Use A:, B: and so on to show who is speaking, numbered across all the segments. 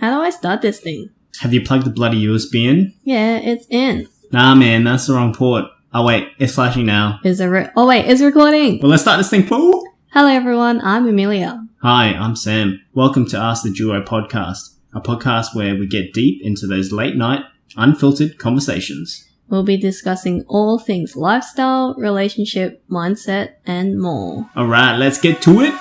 A: How do I start this thing?
B: Have you plugged the bloody USB in?
A: Yeah, it's in.
B: Nah, man, that's the wrong port. Oh, wait, it's flashing now.
A: It's recording.
B: Well, let's start this thing, fool.
A: Hello, everyone. I'm Amelia.
B: Hi, I'm Sam. Welcome to Ask the Duo podcast, a podcast where we get deep into those late-night, unfiltered conversations.
A: We'll be discussing all things lifestyle, relationship, mindset, and more.
B: All right, let's get to it.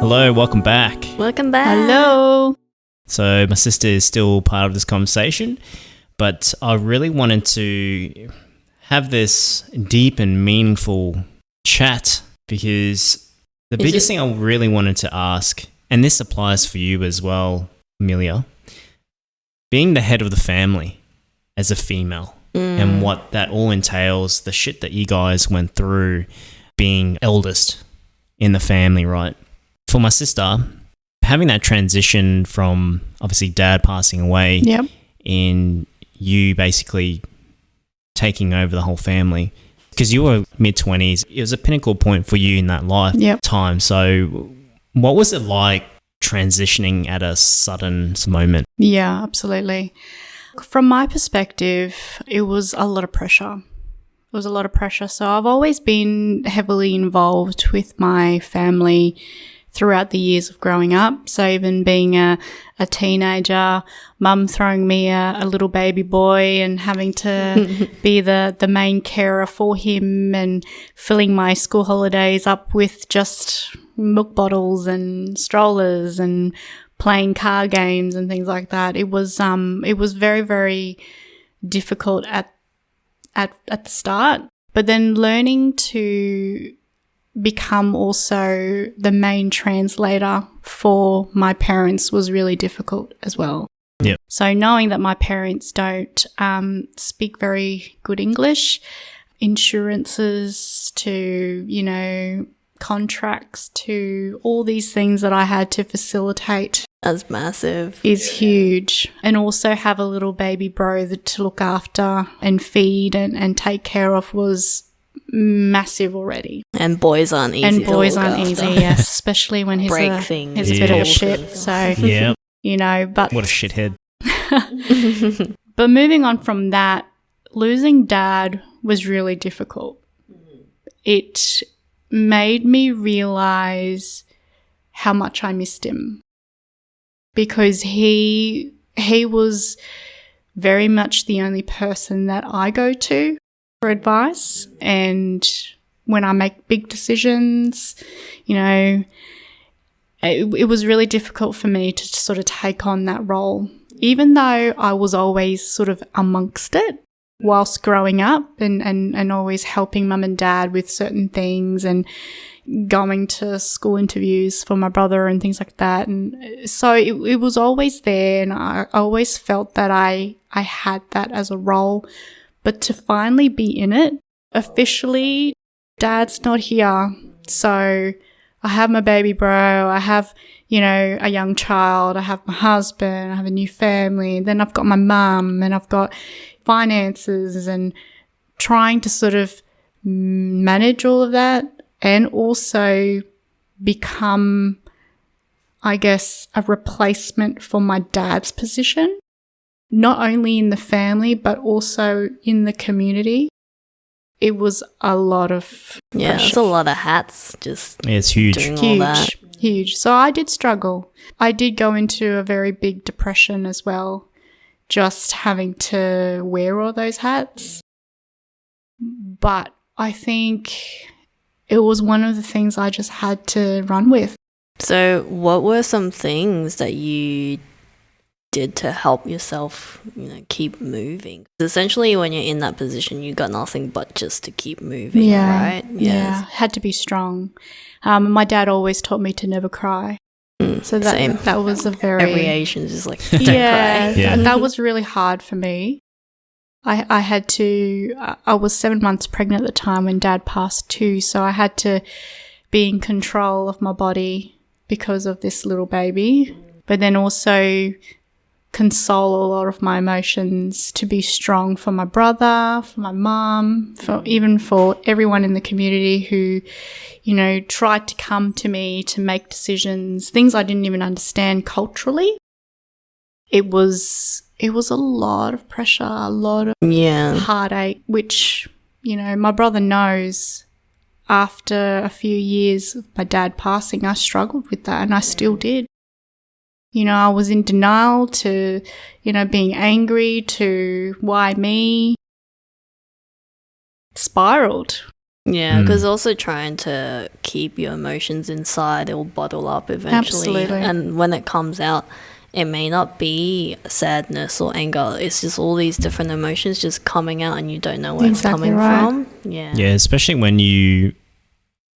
B: Hello, welcome back.
A: Welcome back.
C: Hello.
B: So my sister is still part of this conversation, but I really wanted to have this deep and meaningful chat because the biggest thing I really wanted to ask, and this applies for you as well, Amelia, being the head of the family as a female and what that all entails, the shit that you guys went through being eldest in the family, right? For my sister, having that transition from obviously dad passing away and you basically taking over the whole family, because you were mid-20s, it was a pinnacle point for you in that lifetime. So what was it like transitioning at a sudden moment?
C: Yeah, absolutely. From my perspective, it was a lot of pressure. So I've always been heavily involved with my family throughout the years of growing up. So even being a teenager, mum throwing me a little baby boy and having to be the main carer for him and filling my school holidays up with just milk bottles and strollers and playing card games and things like that. It was very, very difficult at the start, but then learning to become also the main translator for my parents was really difficult as well.
B: Yeah.
C: So knowing that my parents don't speak very good English, insurances to, contracts to all these things that I had to facilitate.
A: That's massive.
C: Is huge. And also have a little baby bro to look after and feed and take care of was massive already.
A: And boys aren't easy.
C: Yes, especially when he's a bit of a shit. So, but
B: what a shithead.
C: But moving on from that, losing dad was really difficult. It made me realize how much I missed him because he was very much the only person that I go to for advice, and when I make big decisions, it was really difficult for me to sort of take on that role, even though I was always sort of amongst it whilst growing up and always helping mum and dad with certain things and going to school interviews for my brother and things like that. And so it was always there, and I always felt that I had that as a role. But to finally be in it, officially, dad's not here. So I have my baby bro, I have, a young child, I have my husband, I have a new family, then I've got my mum and I've got finances and trying to sort of manage all of that and also become, I guess, a replacement for my dad's position. Not only in the family, but also in the community. It was a lot of pressure.
A: It's a lot of hats.
B: It's huge.
A: Doing all that.
C: Huge. So I did struggle. I did go into a very big depression as well, just having to wear all those hats. But I think it was one of the things I just had to run with.
A: So what were some things that you did to help yourself, keep moving? Essentially, when you're in that position, you got nothing but just to keep moving, right?
C: Yeah, had to be strong. My dad always taught me to never cry. So that was a very
A: every Asian's just like don't cry.
C: That was really hard for me. I had to. I was 7 months pregnant at the time when dad passed too, so I had to be in control of my body because of this little baby, but then also console a lot of my emotions, to be strong for my brother, for my mum, even for everyone in the community who, you know, tried to come to me to make decisions, things I didn't even understand culturally. It was a lot of pressure, a lot of heartache, which, you know, my brother knows. After a few years of my dad passing, I struggled with that, and I still did. You know, I was in denial to, you know, being angry to why me. Spiraled.
A: Yeah, because also trying to keep your emotions inside, it will bottle up eventually.
C: Absolutely.
A: And when it comes out, it may not be sadness or anger. It's just all these different emotions just coming out and you don't know where it's coming from. Yeah.
B: Yeah, especially when you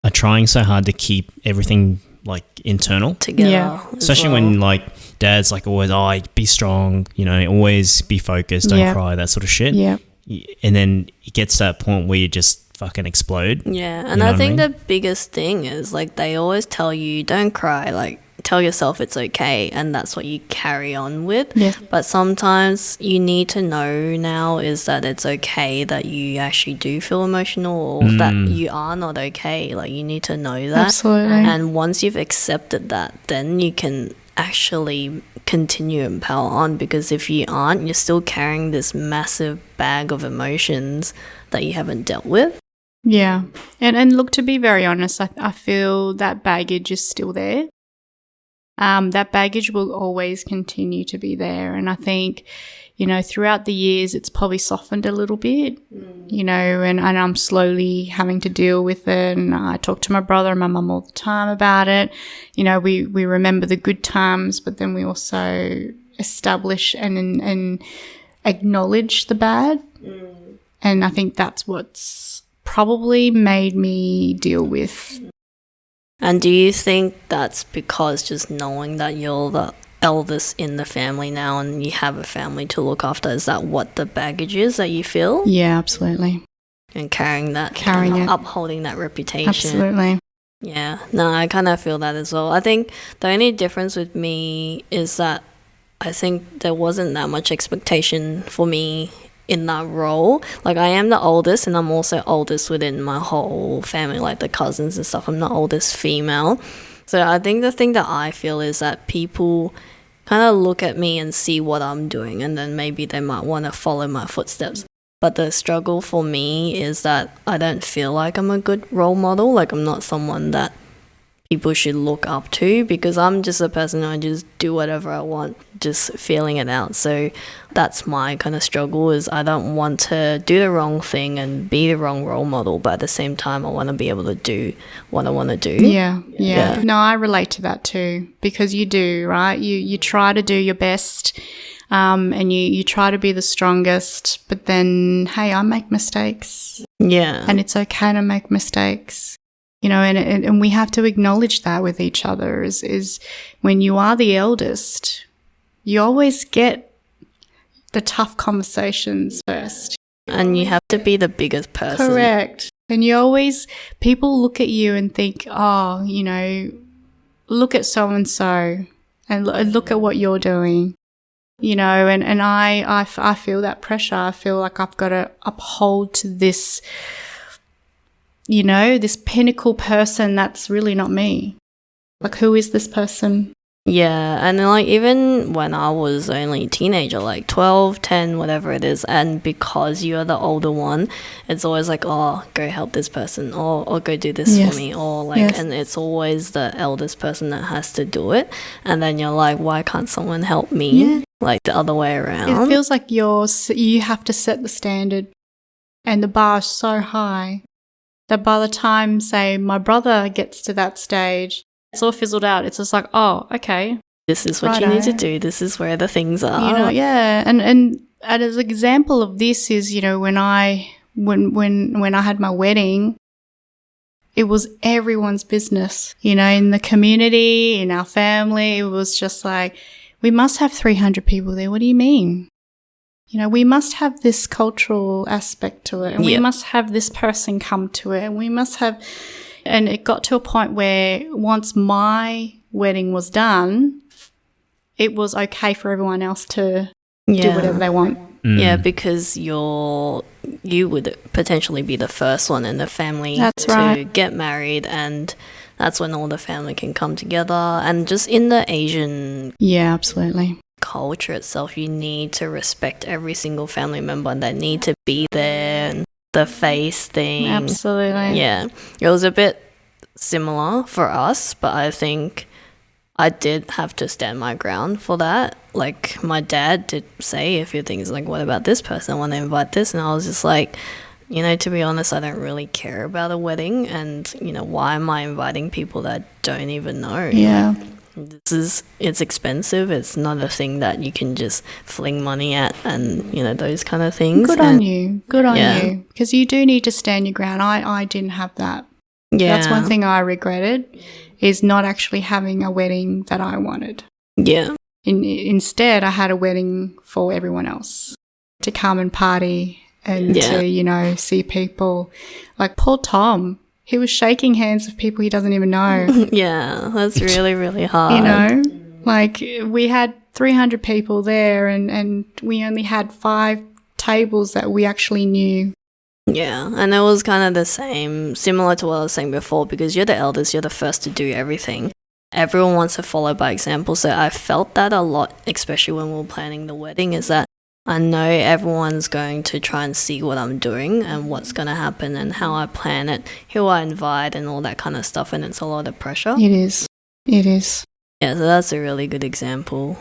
B: are trying so hard to keep everything like internal.
A: Together.
C: Yeah.
B: Especially when like dad's like always, oh, be strong, you know, always be focused, don't cry, that sort of shit.
C: Yeah.
B: And then it gets to that point where you just fucking explode.
A: Yeah. And I think the biggest thing is like they always tell you don't cry, like tell yourself it's okay, and that's what you carry on with.
C: Yeah.
A: But sometimes you need to know now is that it's okay that you actually do feel emotional or that you are not okay. Like you need to know that.
C: Absolutely.
A: And once you've accepted that, then you can actually continue and power on, because if you aren't, you're still carrying this massive bag of emotions that you haven't dealt with.
C: Yeah. And look, to be very honest, I feel that baggage is still there. That baggage will always continue to be there. And I think, you know, throughout the years, it's probably softened a little bit, you know, and I'm slowly having to deal with it. And I talk to my brother and my mum all the time about it. You know, we remember the good times, but then we also establish and acknowledge the bad. And I think that's what's probably made me deal with.
A: And do you think that's because just knowing that you're the eldest in the family now and you have a family to look after, is that what the baggage is that you feel?
C: Yeah, absolutely.
A: And carrying it. Upholding that reputation.
C: Absolutely.
A: Yeah. No, I kind of feel that as well. I think the only difference with me is that I think there wasn't that much expectation for me in that role. Like I am the oldest, and I'm also oldest within my whole family, like the cousins and stuff. I'm the oldest female. So I think the thing that I feel is that people kind of look at me and see what I'm doing, and then maybe they might want to follow my footsteps. But the struggle for me is that I don't feel like I'm a good role model. Like I'm not someone that people should look up to, because I'm just a person who I just do whatever I want, just feeling it out. So that's my kind of struggle, is I don't want to do the wrong thing and be the wrong role model, but at the same time I want to be able to do what I want to do.
C: Yeah. No, I relate to that too, because you do, right? You try to do your best, and you try to be the strongest, but then, hey, I make mistakes.
A: Yeah.
C: And it's okay to make mistakes. You know, and we have to acknowledge that with each other is when you are the eldest, you always get the tough conversations first.
A: And you have to be the biggest person.
C: Correct. And people look at you and think, oh, you know, look at so-and-so and look at what you're doing. You know, and I feel that pressure. I feel like I've got to uphold to this, you know, this pinnacle person that's really not me. Like, who is this person?
A: Yeah, and then, like, even when I was only a teenager, like 12, 10, whatever it is, and because you're the older one, it's always like, oh, go help this person, or go do this for me, or like, and it's always the eldest person that has to do it, and then you're like, why can't someone help me?
C: Yeah.
A: Like, the other way around.
C: It feels like you have to set the standard, and the bar is so high that by the time, say, my brother gets to that stage, it's all fizzled out. It's just like, oh, okay.
A: This is what you need to do. This is where the things are.
C: You know, yeah. And as an example of this is, you know, when I had my wedding, it was everyone's business. You know, in the community, in our family, it was just like, we must have 300 people there. What do you mean? You know, we must have this cultural aspect to it, and we must have this person come to it, and we must have, and it got to a point where once my wedding was done, it was okay for everyone else to do whatever they want.
A: Yeah, because you would potentially be the first one in the family to get married, and that's when all the family can come together. And just in the Asian
C: absolutely
A: culture itself, you need to respect every single family member, and they need to be there, and the face thing.
C: Absolutely.
A: Yeah. It was a bit similar for us, but I think I did have to stand my ground for that. Like, my dad did say a few things like, what about this person? I want to invite this. And I was just like, to be honest, I don't really care about a wedding. And, why am I inviting people that I don't even know?
C: Yeah.
A: It's expensive. It's not a thing that you can just fling money at and, those kind of things.
C: Good on you. Good on you. Because you do need to stand your ground. I didn't have that.
A: Yeah.
C: That's one thing I regretted, is not actually having a wedding that I wanted.
A: Yeah.
C: Instead, I had a wedding for everyone else to come and party and to, see people. Like poor Tom, he was shaking hands with people he doesn't even know.
A: Yeah, that's really, really hard.
C: Like we had 300 people there and we only had 5 tables that we actually knew.
A: Yeah, and it was kind of the same, similar to what I was saying before, because you're the eldest, you're the first to do everything. Everyone wants to follow by example, so I felt that a lot, especially when we were planning the wedding, is that I know everyone's going to try and see what I'm doing and what's going to happen and how I plan it, who I invite and all that kind of stuff, and it's a lot of pressure.
C: It is. Yeah,
A: so that's a really good example.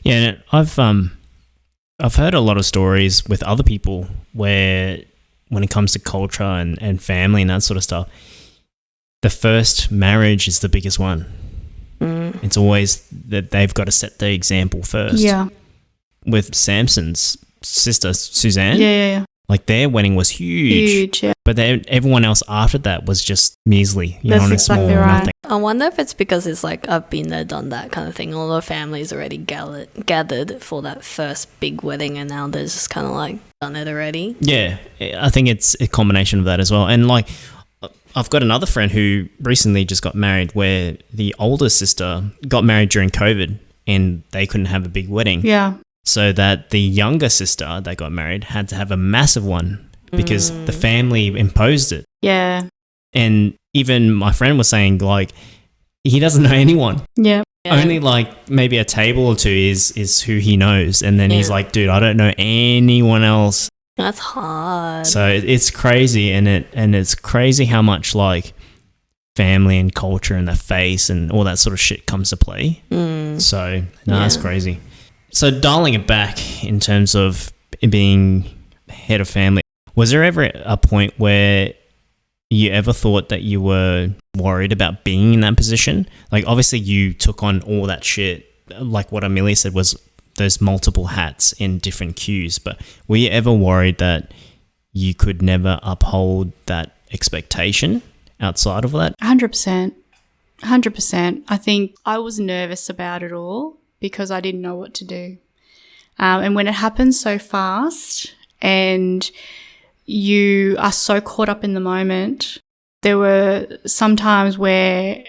B: Yeah, I've heard a lot of stories with other people where, when it comes to culture and family and that sort of stuff, the first marriage is the biggest one. It's always that they've got to set the example first.
C: Yeah.
B: With Samson's sister, Suzanne.
C: Yeah.
B: Like, their wedding was huge.
C: Yeah.
B: But everyone else after that was just measly.
C: That's exactly right.
B: Nothing.
A: I wonder if it's because it's like, I've been there, done that kind of thing. All the families already gathered for that first big wedding, and now they're just kind of like done it already.
B: Yeah, I think it's a combination of that as well. And like, I've got another friend who recently just got married, where the older sister got married during COVID and they couldn't have a big wedding.
C: Yeah.
B: So that the younger sister that got married had to have a massive one because the family imposed it.
C: Yeah.
B: And even my friend was saying, like, he doesn't know anyone.
C: Yeah.
B: Only like maybe a table or two is who he knows. And then he's like, dude, I don't know anyone else.
A: That's hard.
B: So it's crazy. And it's crazy how much like family and culture and the face and all that sort of shit comes to play. So that's crazy. So dialing it back in terms of being head of family, was there ever a point where you ever thought that you were worried about being in that position? Like, obviously you took on all that shit, like what Amelia said, was those multiple hats in different cues, but were you ever worried that you could never uphold that expectation outside of that?
C: 100%. I think I was nervous about it all because I didn't know what to do. And when it happens so fast and you are so caught up in the moment, there were some times where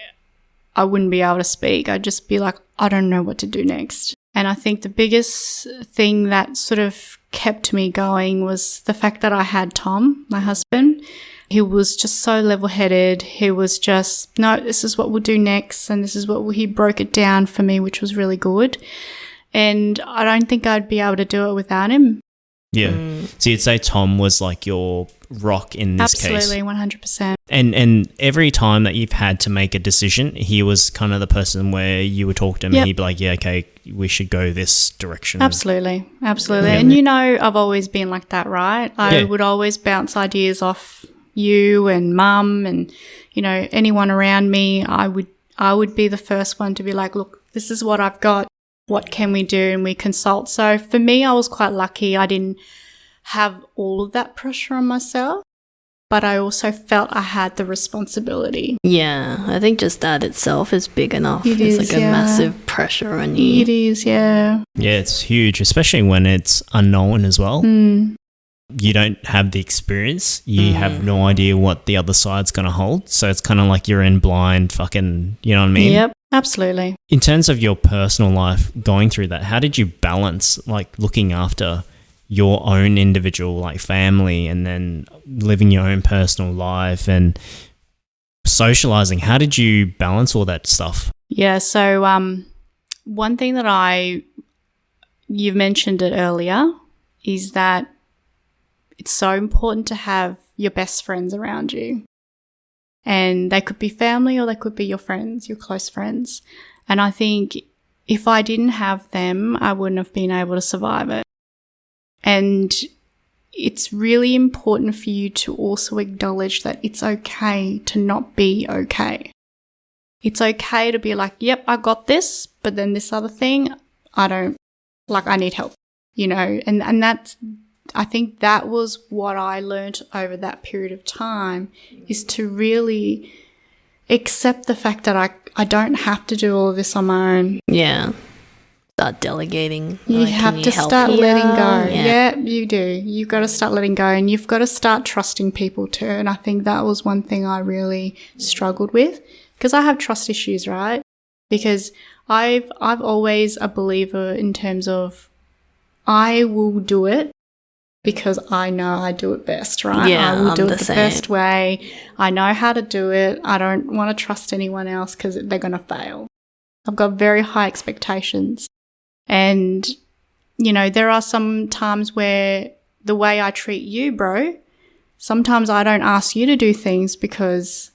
C: I wouldn't be able to speak. I'd just be like, I don't know what to do next. And I think the biggest thing that sort of kept me going was the fact that I had Tom, my husband. He was just so level-headed. He was just, no, this is what we'll do next. And this is what he broke it down for me, which was really good. And I don't think I'd be able to do it without him.
B: Yeah. So you'd say Tom was like your rock in this case?
C: Absolutely, 100%.
B: And every time that you've had to make a decision, he was kind of the person where you would talk to him and he'd be like, yeah, okay, we should go this direction.
C: Absolutely.
B: Yeah.
C: And I've always been like that, right? I would always bounce ideas off you and mum and, anyone around me. I would be the first one to be like, look, this is what I've got. What can we do? And we consult. So for me, I was quite lucky. I didn't have all of that pressure on myself, but I also felt I had the responsibility.
A: Yeah, I think just that itself is big enough.
C: It's
A: like a massive pressure on you.
C: It is, yeah.
B: Yeah, it's huge, especially when it's unknown as well. You don't have the experience. You have no idea what the other side's going to hold. So it's kind of like you're in blind fucking, you know what I mean?
C: Yep. Absolutely.
B: In terms of your personal life going through that, how did you balance like looking after your own individual like family and then living your own personal life and socializing? How did you balance all that stuff?
C: Yeah, so one thing that you've mentioned it earlier is that it's so important to have your best friends around you. And they could be family or they could be your friends, your close friends. And I think if I didn't have them, I wouldn't have been able to survive it. And it's really important for you to also acknowledge that it's okay to not be okay. It's okay to be like, yep, I got this, but then this other thing, I need help, and that's, I think that was what I learned over that period of time, is to really accept the fact that I don't have to do all of this on my own.
A: Yeah. Start delegating.
C: You have to start letting go. Yeah, you do. You've got to start letting go, and you've got to start trusting people too. And I think that was one thing I really struggled with, because I have trust issues, right? Because I've always a believer in terms of I will do it because I know I do it best, right?
A: Yeah,
C: I will do it the
A: same.
C: best way. I know how to do it. I don't want to trust anyone else because they're going to fail. I've got very high expectations. And, there are some times where the way I treat you, bro, sometimes I don't ask you to do things because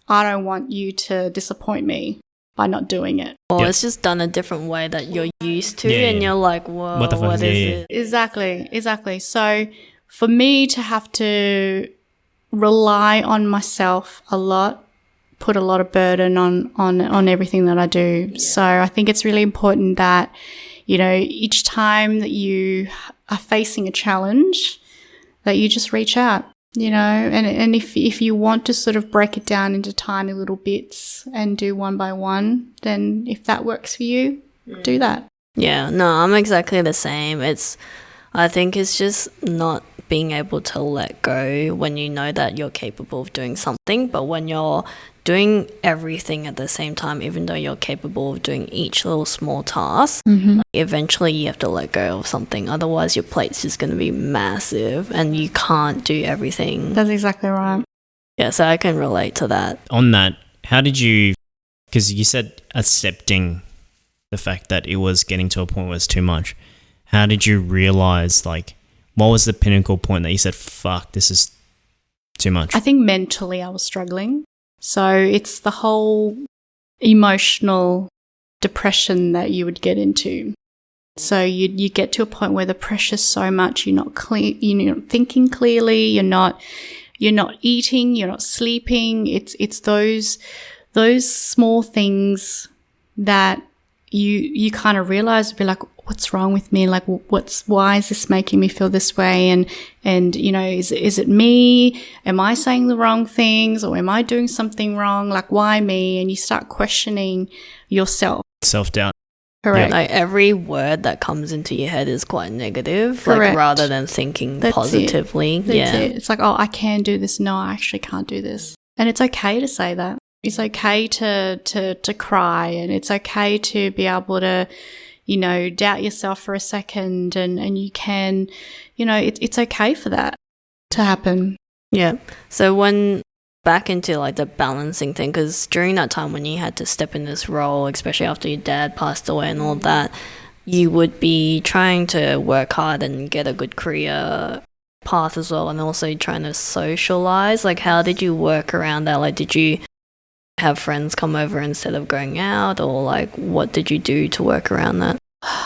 C: I don't want you to disappoint me by not doing it.
A: Or it's just done a different way that you're used to, and you're like, whoa,
B: what the fuck
A: what is it?
C: Exactly. So for me to have to rely on myself a lot, put a lot of burden on everything that I do. Yeah. So I think it's really important that, each time that you are facing a challenge, that you just reach out, and if you want to sort of break it down into tiny little bits and do one by one, then if that works for you, do that.
A: Yeah, no, I'm exactly the same. I think it's just not being able to let go when you know that you're capable of doing something, but when you're doing everything at the same time, even though you're capable of doing each little small task, eventually you have to let go of something. Otherwise, your plate's just going to be massive and you can't do everything.
C: That's exactly right.
A: Yeah, so I can relate to that.
B: On that, how did you, because you said accepting the fact that it was getting to a point where it's too much, how did you realize, what was the pinnacle point that you said, fuck, this is too much?
C: I think mentally I was struggling. So it's the whole emotional depression that you would get into. So you get to a point where the pressure's so much, you're not thinking clearly, you're not eating, you're not sleeping. It's those small things that you kind of realize, be like, what's wrong with me? Like, why is this making me feel this way? And is it me? Am I saying the wrong things, or am I doing something wrong? Like, why me? And you start questioning yourself.
B: Self-doubt.
C: Correct.
A: Like every word that comes into your head is quite negative,
C: Correct.
A: rather than thinking positively.
C: That's it. It's like, oh, I can do this. No, I actually can't do this. And it's okay to say that. It's okay to cry, and it's okay to be able to, doubt yourself for a second, and you can, it's okay for that to happen.
A: Yeah. So when back into the balancing thing, because during that time when you had to step in this role, especially after your dad passed away and all that, you would be trying to work hard and get a good career path as well, and also trying to socialize. How did you work around that? Did you have friends come over instead of going out, or what did you do to work around that?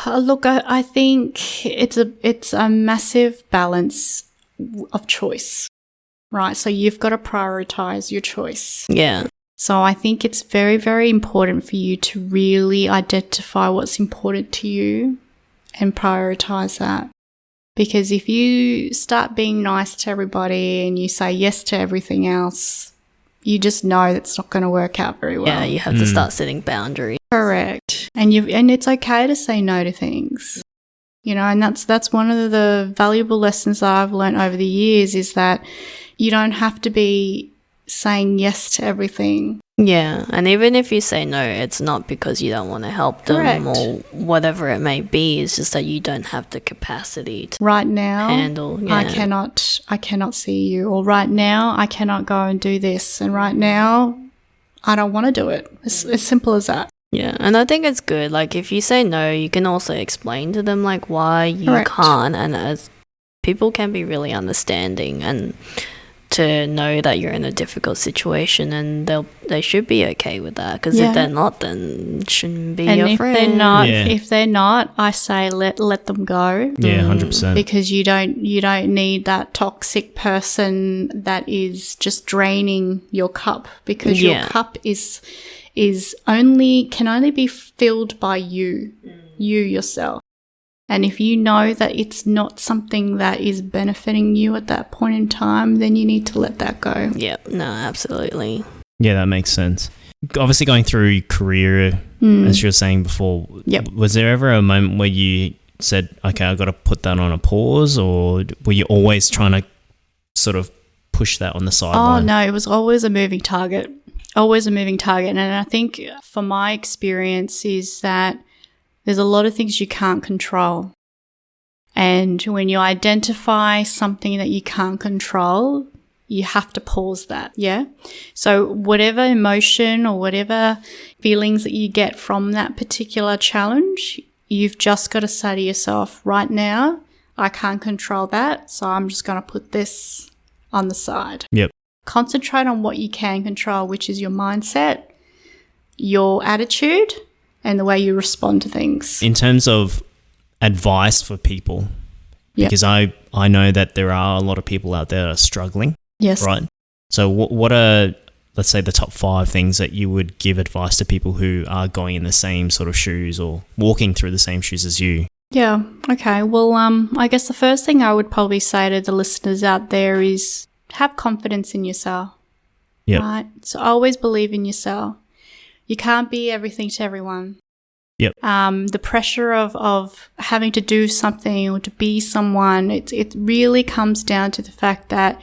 C: Look, I think it's a massive balance of choice, right? So you've got to prioritize your choice.
A: Yeah.
C: So I think it's very, very important for you to really identify what's important to you and prioritize that. Because if you start being nice to everybody and you say yes to everything else, you just know that's not going to work out very well.
A: Yeah, you have to start setting boundaries.
C: Correct. And it's okay to say no to things. And that's one of the valuable lessons that I've learned over the years, is that you don't have to be saying yes to everything.
A: Yeah, and even if you say no, it's not because you don't want to help them
C: Correct.
A: or whatever it may be. It's just that you don't have the capacity to
C: Right now,
A: handle. Yeah.
C: I cannot see you, or right now I cannot go and do this, and right now I don't want to do it. It's as simple as that.
A: Yeah, and I think it's good. Like, if you say no, you can also explain to them, like, why you
C: Correct.
A: can't. And as people can be really understanding and to know that you're in a difficult situation, and they should be okay with that. Because
C: Yeah.
A: if they're not, then it shouldn't be
C: And
A: your
C: if
A: friend.
C: they're not, I say let them go.
B: Yeah, 100%.
C: Because you don't need that toxic person that is just draining your cup, because your
A: Yeah.
C: cup can only be filled by you yourself. And if you know that it's not something that is benefiting you at that point in time, then you need to let that go.
A: Yeah, no, absolutely.
B: Yeah, that makes sense. Obviously, going through your career, as you were saying before,
C: Yep.
B: was there ever a moment where you said, okay, I've got to put that on a pause, or were you always trying to sort of push that on the
C: Oh,
B: sideline?
C: no, it was always a moving target. Always a moving target. And I think from my experience is that there's a lot of things you can't control. And when you identify something that you can't control, you have to pause that. Yeah. So whatever emotion or whatever feelings that you get from that particular challenge, you've just got to say to yourself, right now, I can't control that. So I'm just going to put this on the side.
B: Yep.
C: Concentrate on what you can control, which is your mindset, your attitude, and the way you respond to things.
B: In terms of advice for people,
C: Yep.
B: because I know that there are a lot of people out there that are struggling,
C: Yes.
B: right? So what are, let's say, the top 5 things that you would give advice to people who are going in the same sort of shoes or walking through the same shoes as you?
C: Yeah. Okay. Well, I guess the first thing I would probably say to the listeners out there is have confidence in yourself.
B: Yep.
C: Right. So always believe in yourself. You can't be everything to everyone.
B: Yep.
C: The pressure of having to do something or to be someone, it really comes down to the fact that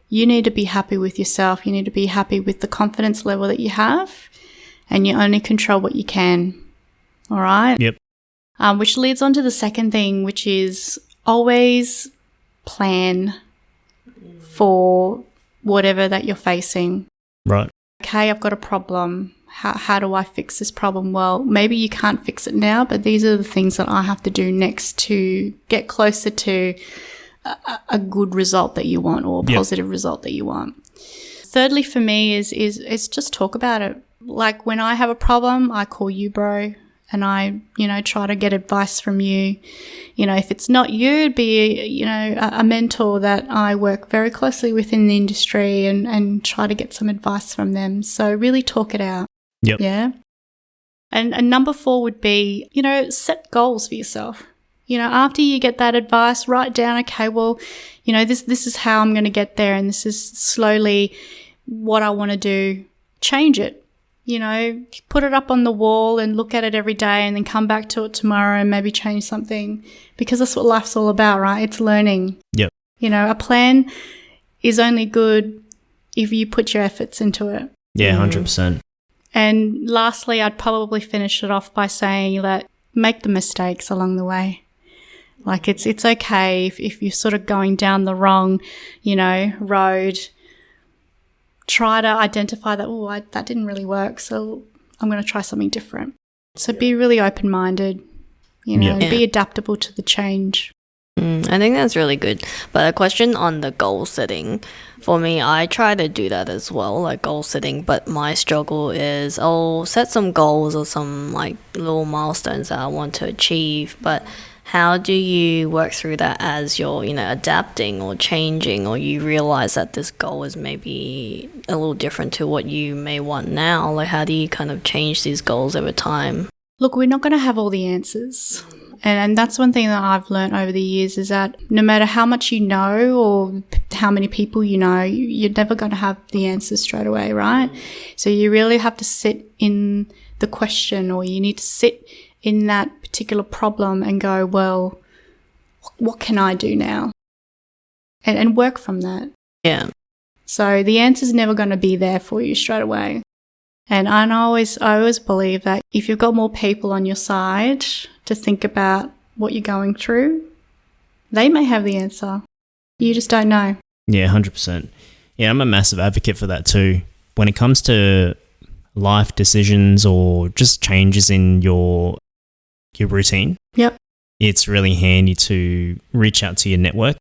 C: you need to be happy with yourself. You need to be happy with the confidence level that you have, and you only control what you can. All right?
B: Yep.
C: Which leads on to the second thing, which is always plan for whatever that you're facing.
B: Right.
C: Okay, I've got a problem. How do I fix this problem? Well, maybe you can't fix it now, but these are the things that I have to do next to get closer to a good result that you want, or a positive result that you want. Thirdly, for me is just talk about it. Like when I have a problem, I call you, bro, and I, try to get advice from you. If it's not you, it'd be, a mentor that I work very closely with in the industry, and try to get some advice from them. So really talk it out.
B: Yep.
C: Yeah. And number 4 would be, set goals for yourself. After you get that advice, write down, okay, well, this is how I'm going to get there, and this is slowly what I want to do. Change it. Put it up on the wall and look at it every day, and then come back to it tomorrow and maybe change something, because that's what life's all about, right? It's learning.
B: Yep.
C: A plan is only good if you put your efforts into it.
B: Yeah, 100%.
C: And lastly, I'd probably finish it off by saying that make the mistakes along the way. Like it's okay if you're sort of going down the wrong, road. Try to identify that, that didn't really work, so I'm going to try something different. So be really open-minded, be adaptable to the change.
A: I think that's really good. But a question on the goal setting. For me, I try to do that as well, like goal setting. But my struggle is I'll set some goals or some like little milestones that I want to achieve. But how do you work through that as you're, adapting or changing, or you realize that this goal is maybe a little different to what you may want now? Like, how do you kind of change these goals over time?
C: Look, we're not going to have all the answers. And that's one thing that I've learned over the years, is that no matter how much you know or how many people you know, you're never going to have the answers straight away, right? So you really have to sit in the question, or you need to sit in that particular problem and go, well, what can I do now? And work from that.
A: Yeah.
C: So the answer's never going to be there for you straight away. And I always believe that if you've got more people on your side to think about what you're going through, they may have the answer. You just don't know.
B: Yeah, 100%. Yeah, I'm a massive advocate for that too. When it comes to life decisions or just changes in your routine,
C: yep,
B: it's really handy to reach out to your network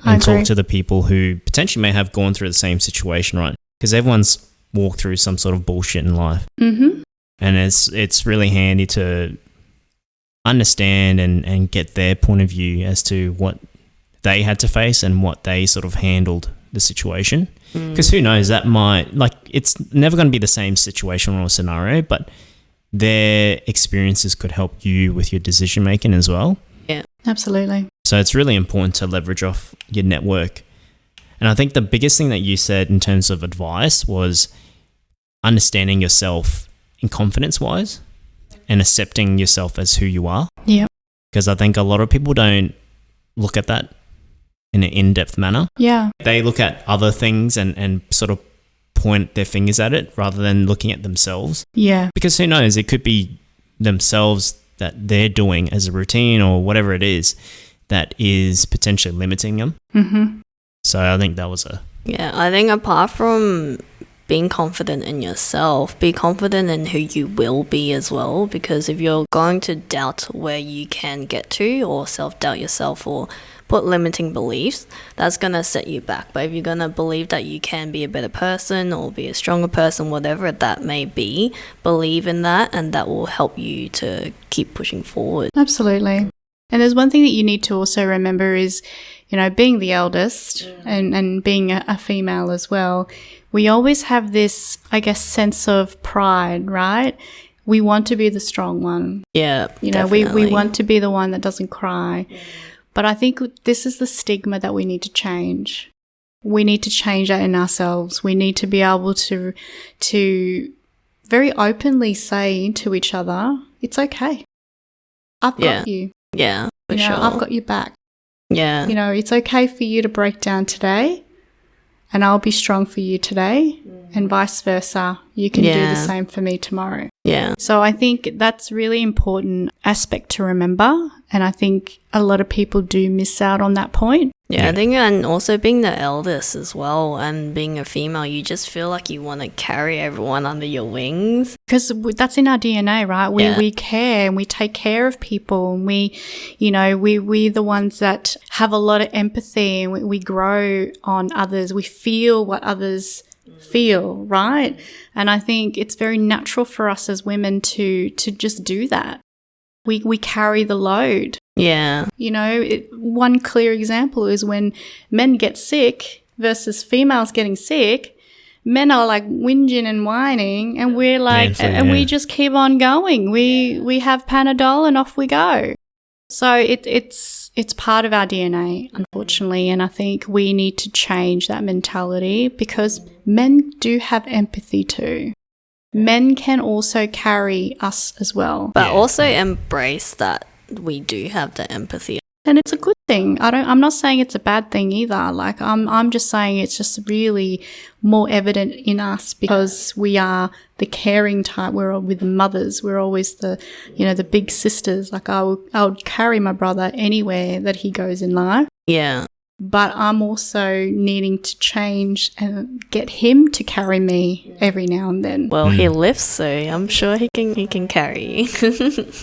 C: and
B: talk to the people who potentially may have gone through the same situation, right? Because everyone's walked through some sort of bullshit in life.
C: Mm-hmm.
B: And it's really handy to understand and get their point of view as to what they had to face and what they sort of handled the situation. Because who knows, that might, like, it's never going to be the same situation or scenario, but their experiences could help you with your decision making as well.
A: Yeah,
C: absolutely.
B: So it's really important to leverage off your network. And I think the biggest thing that you said in terms of advice was understanding yourself in confidence wise and accepting yourself as who you are.
C: Yeah.
B: Because I think a lot of people don't look at that in an in-depth manner.
C: Yeah.
B: They look at other things and sort of point their fingers at it rather than looking at themselves.
C: Yeah.
B: Because who knows, it could be themselves that they're doing as a routine or whatever it is that is potentially limiting them.
C: Mm-hmm.
B: So I think that was
A: Yeah, I think apart from being confident in yourself, be confident in who you will be as well, because if you're going to doubt where you can get to or self-doubt yourself or put limiting beliefs, that's going to set you back. But if you're going to believe that you can be a better person or be a stronger person, whatever that may be, believe in that, and that will help you to keep pushing forward.
C: Absolutely. And there's one thing that you need to also remember is, you know, being the eldest and being a female as well, we always have this, I guess, sense of pride, right? We want to be the strong one.
A: Yeah,
C: you know, we want to be the one that doesn't cry. But I think this is the stigma that we need to change. We need to change that in ourselves. We need to be able to very openly say to each other, it's okay. I've got you.
A: Yeah, for
C: sure. I've got your back.
A: Yeah.
C: You know, it's okay for you to break down today and I'll be strong for you today and vice versa. You can do the same for me tomorrow.
A: Yeah.
C: So I think that's really important aspect to remember. And I think a lot of people do miss out on that point.
A: Yeah, I think, and also being the eldest as well and being a female, you just feel like you want to carry everyone under your wings.
C: Because that's in our DNA, right? We care and we take care of people and we're the ones that have a lot of empathy and we grow on others. We feel what others feel, right? And I think it's very natural for us as women to just do that. We carry the load.
A: Yeah.
C: You know, one clear example is when men get sick versus females getting sick, men are like whinging and whining and we're like, we just keep on going. We have Panadol and off we go. So it's part of our DNA, unfortunately. And I think we need to change that mentality because men do have empathy too. Men can also carry us as well.
A: But also embrace that we do have the empathy.
C: And it's a good thing. I'm not saying it's a bad thing either. Like I'm just saying it's just really more evident in us because we are the caring type. We're with the mothers. We're always the big sisters. Like I would carry my brother anywhere that he goes in life.
A: Yeah.
C: But I'm also needing to change and get him to carry me every now and then.
A: Well, he lifts, so I'm sure he can carry you.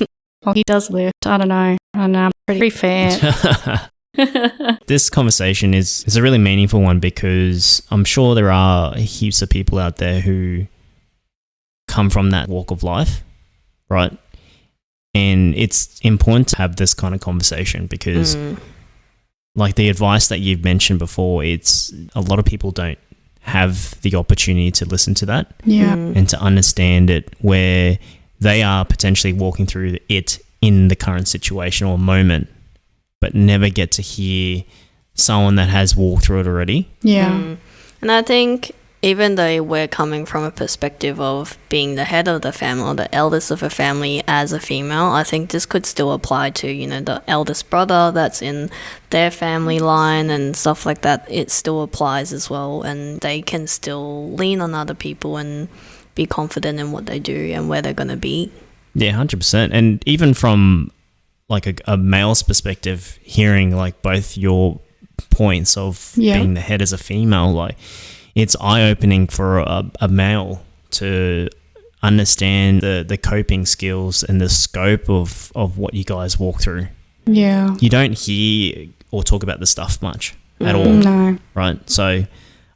C: Well, he does lift. I don't know. I'm pretty fair.
B: This conversation is a really meaningful one because I'm sure there are heaps of people out there who come from that walk of life, right? And it's important to have this kind of conversation because like the advice that you've mentioned before, it's a lot of people don't have the opportunity to listen to that and to understand it where they are potentially walking through it in the current situation or moment, but never get to hear someone that has walked through it already.
C: Yeah.
A: And I think even though we're coming from a perspective of being the head of the family or the eldest of a family as a female, I think this could still apply to, the eldest brother that's in their family line and stuff like that. It still applies as well, and they can still lean on other people and be confident in what they do and where they're going to be.
B: Yeah, 100%. And even from like a male's perspective, hearing like both your points of being the head as a female, like it's eye-opening for a male to understand the coping skills and the scope of what you guys walk through.
C: Yeah.
B: You don't hear or talk about this stuff much at all.
C: No.
B: Right? So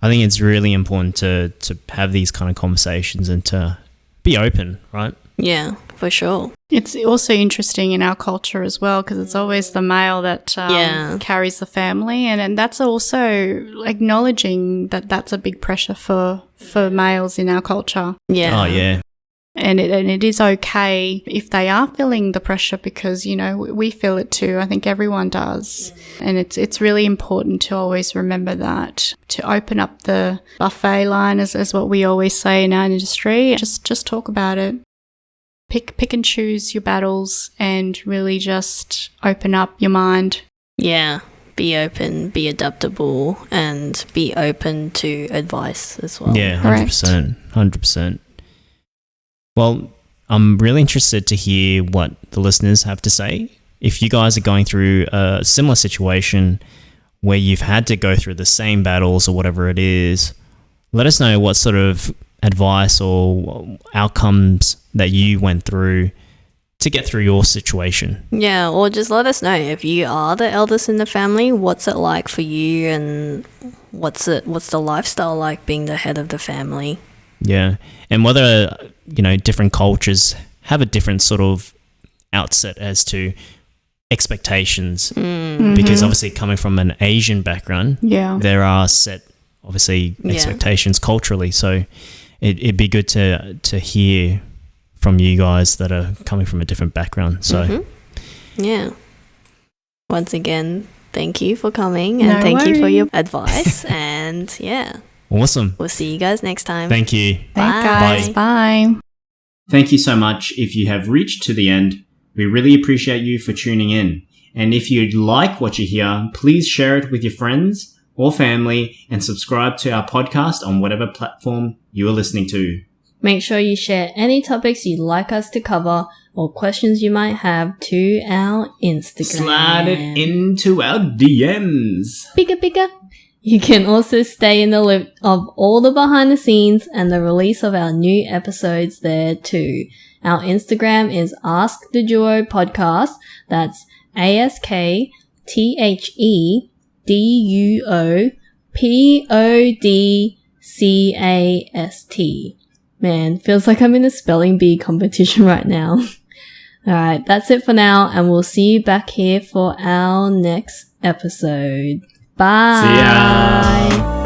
B: I think it's really important to have these kind of conversations and to be open, right?
A: Yeah, for sure.
C: It's also interesting in our culture as well, because it's always the male that carries the family, and that's also acknowledging that that's a big pressure for males in our culture.
A: Yeah.
B: Oh, yeah.
C: And it is okay if they are feeling the pressure, because, we feel it too. I think everyone does. And it's really important to always remember that, to open up the buffet line, as what we always say in our industry. Just talk about it. Pick and choose your battles and really just open up your mind.
A: Yeah. Be open, be adaptable, and be open to advice as well.
B: Yeah, 100%. 100%. Well, I'm really interested to hear what the listeners have to say. If you guys are going through a similar situation where you've had to go through the same battles or whatever it is, let us know what sort of advice or outcomes that you went through to get through your situation.
A: Yeah, or just let us know if you are the eldest in the family, what's it like for you, and what's the lifestyle like being the head of the family.
B: Yeah, and whether different cultures have a different sort of outset as to expectations, because obviously coming from an Asian background, there are set obviously expectations culturally. So it'd be good to hear from you guys that are coming from a different background. So
A: yeah, once again, thank you for coming, and thank you for your advice. And yeah,
B: awesome.
A: We'll see you guys next time.
B: Thank you.
C: Bye, guys. Bye.
B: Thank you so much. If you have reached to the end, we really appreciate you for tuning in. And if you like what you hear, please share it with your friends or family and subscribe to our podcast on whatever platform you are listening to.
A: Make sure you share any topics you'd like us to cover or questions you might have to our Instagram.
B: Slide it into our DMs.
A: Bigger. You can also stay in the loop of all the behind the scenes and the release of our new episodes there too. Our Instagram is Ask the Duo Podcast. That's AskTheDuopodcast. Man, feels like I'm in a spelling bee competition right now. Alright, that's it for now, and we'll see you back here for our next episode. Bye.
B: See ya.